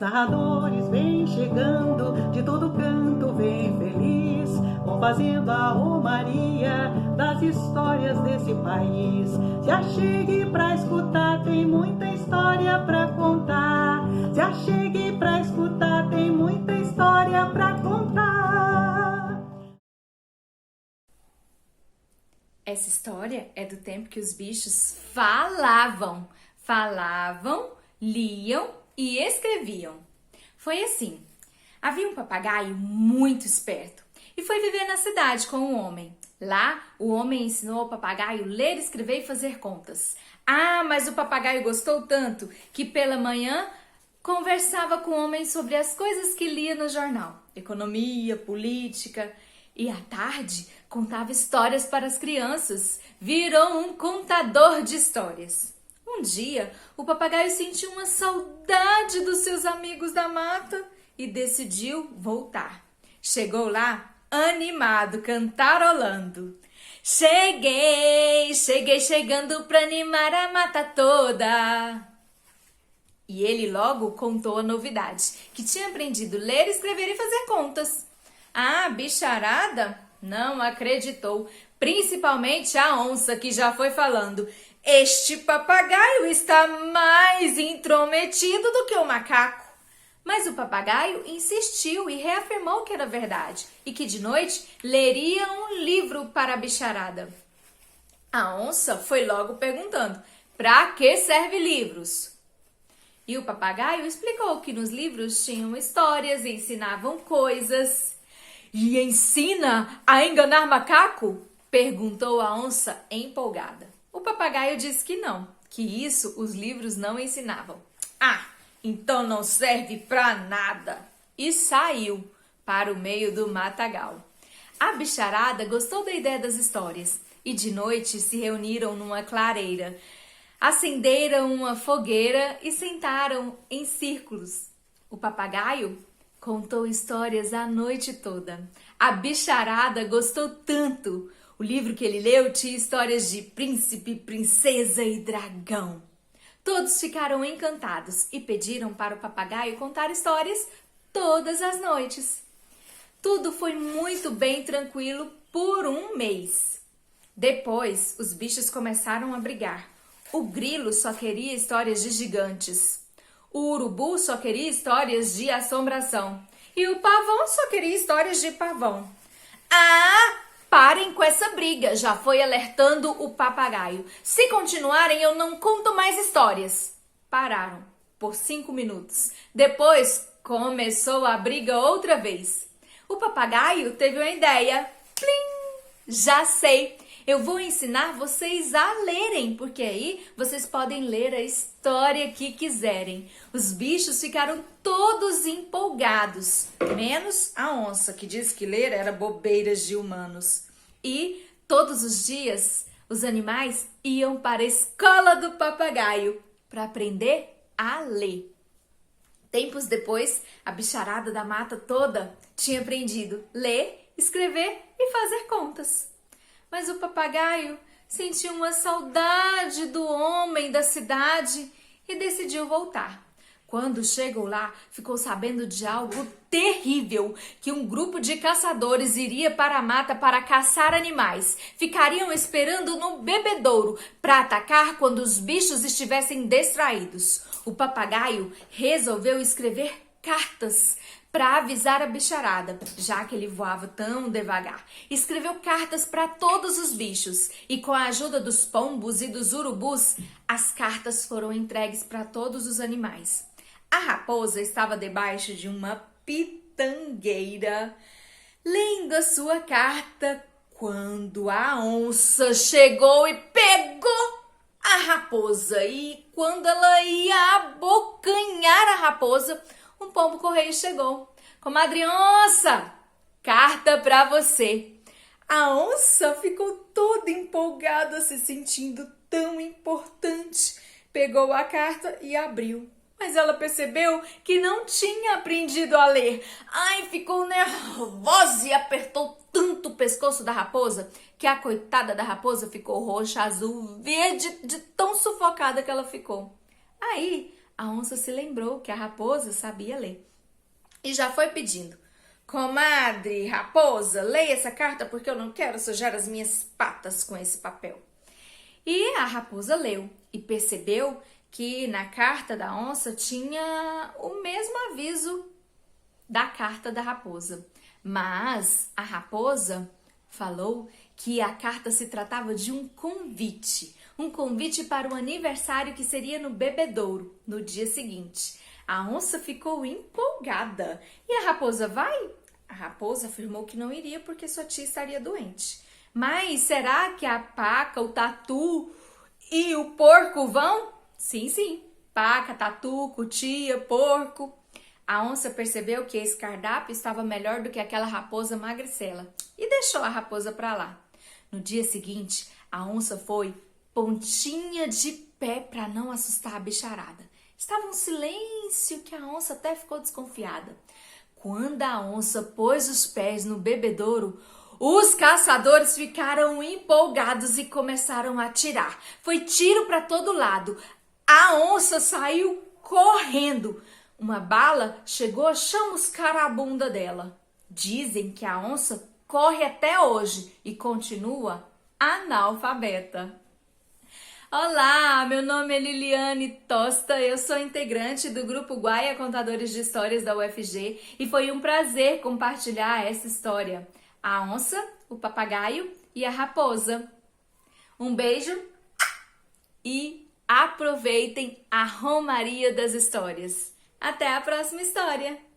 Narradores vêm chegando, de todo canto vem feliz, vão fazendo a romaria das histórias desse país. Se achegue pra escutar, tem muita história pra contar. Se achegue pra escutar, tem muita história pra contar. Essa história é do tempo que os bichos falavam, liam e escreviam. Foi assim: havia um papagaio muito esperto e foi viver na cidade com um homem. Lá, o homem ensinou ao papagaio ler, escrever e fazer contas. Mas o papagaio gostou tanto que pela manhã conversava com o homem sobre as coisas que lia no jornal, economia, política, e à tarde contava histórias para as crianças. Virou um contador de histórias. Um dia, o papagaio sentiu uma saudade dos seus amigos da mata e decidiu voltar. Chegou lá, animado, cantarolando. Cheguei chegando pra animar a mata toda. E ele logo contou a novidade, que tinha aprendido a ler, escrever e fazer contas. A bicharada não acreditou, principalmente a onça, que já foi falando: este papagaio está mais intrometido do que o macaco. Mas o papagaio insistiu e reafirmou que era verdade e que de noite leria um livro para a bicharada. A onça foi logo perguntando: para que serve livros? E o papagaio explicou que nos livros tinham histórias e ensinavam coisas. E ensina a enganar macaco? Perguntou a onça empolgada. O papagaio disse que não, que isso os livros não ensinavam. Então não serve pra nada. E saiu para o meio do matagal. A bicharada gostou da ideia das histórias e de noite se reuniram numa clareira. Acenderam uma fogueira e sentaram em círculos. O papagaio contou histórias a noite toda. A bicharada gostou tanto. O livro que ele leu tinha histórias de príncipe, princesa e dragão. Todos ficaram encantados e pediram para o papagaio contar histórias todas as noites. Tudo foi muito bem tranquilo por um mês. Depois, os bichos começaram a brigar. O grilo só queria histórias de gigantes. O urubu só queria histórias de assombração. E o pavão só queria histórias de pavão. Parem com essa briga, já foi alertando o papagaio. Se continuarem, eu não conto mais histórias. Pararam por 5 minutos. Depois, começou a briga outra vez. O papagaio teve uma ideia. Plim! Já sei! Eu vou ensinar vocês a lerem, porque aí vocês podem ler a história que quiserem. Os bichos ficaram todos empolgados, menos a onça, que disse que ler era bobeiras de humanos. E todos os dias os animais iam para a escola do papagaio para aprender a ler. Tempos depois, a bicharada da mata toda tinha aprendido a ler, escrever e fazer contas. Mas o papagaio sentiu uma saudade do homem da cidade e decidiu voltar. Quando chegou lá, ficou sabendo de algo terrível, que um grupo de caçadores iria para a mata para caçar animais. Ficariam esperando no bebedouro para atacar quando os bichos estivessem distraídos. O papagaio resolveu escrever cartas para avisar a bicharada, já que ele voava tão devagar. Escreveu cartas para todos os bichos e, com a ajuda dos pombos e dos urubus, as cartas foram entregues para todos os animais. A raposa estava debaixo de uma pitangueira, lendo a sua carta, quando a onça chegou e pegou a raposa. E quando ela ia abocanhar a raposa, um pombo-correio chegou. Comadre onça, carta pra você. A onça ficou toda empolgada, se sentindo tão importante. Pegou a carta e abriu. Mas ela percebeu que não tinha aprendido a ler. Ficou nervosa e apertou tanto o pescoço da raposa que a coitada da raposa ficou roxa, azul, verde, de tão sufocada que ela ficou. Aí a onça se lembrou que a raposa sabia ler e já foi pedindo: comadre raposa, leia essa carta porque eu não quero sujar as minhas patas com esse papel. E a raposa leu e percebeu que na carta da onça tinha o mesmo aviso da carta da raposa. Mas a raposa falou que a carta se tratava de um convite para o aniversário que seria no bebedouro, no dia seguinte. A onça ficou empolgada. E a raposa vai? A raposa afirmou que não iria porque sua tia estaria doente. Mas será que a paca, o tatu e o porco vão? Sim, sim. Paca, tatu, cutia, porco. A onça percebeu que esse cardápio estava melhor do que aquela raposa magricela e deixou a raposa para lá. No dia seguinte, a onça foi pontinha de pé para não assustar a bicharada. Estava um silêncio que a onça até ficou desconfiada. Quando a onça pôs os pés no bebedouro, os caçadores ficaram empolgados e começaram a atirar. Foi tiro para todo lado. A onça saiu correndo. Uma bala chegou a chamuscar a bunda dela. Dizem que a onça corre até hoje e continua analfabeta. Olá, meu nome é Liliane Tosta, eu sou integrante do Grupo Guaia Contadores de Histórias da UFG e foi um prazer compartilhar essa história. A onça, o papagaio e a raposa. Um beijo e aproveitem a romaria das histórias. Até a próxima história!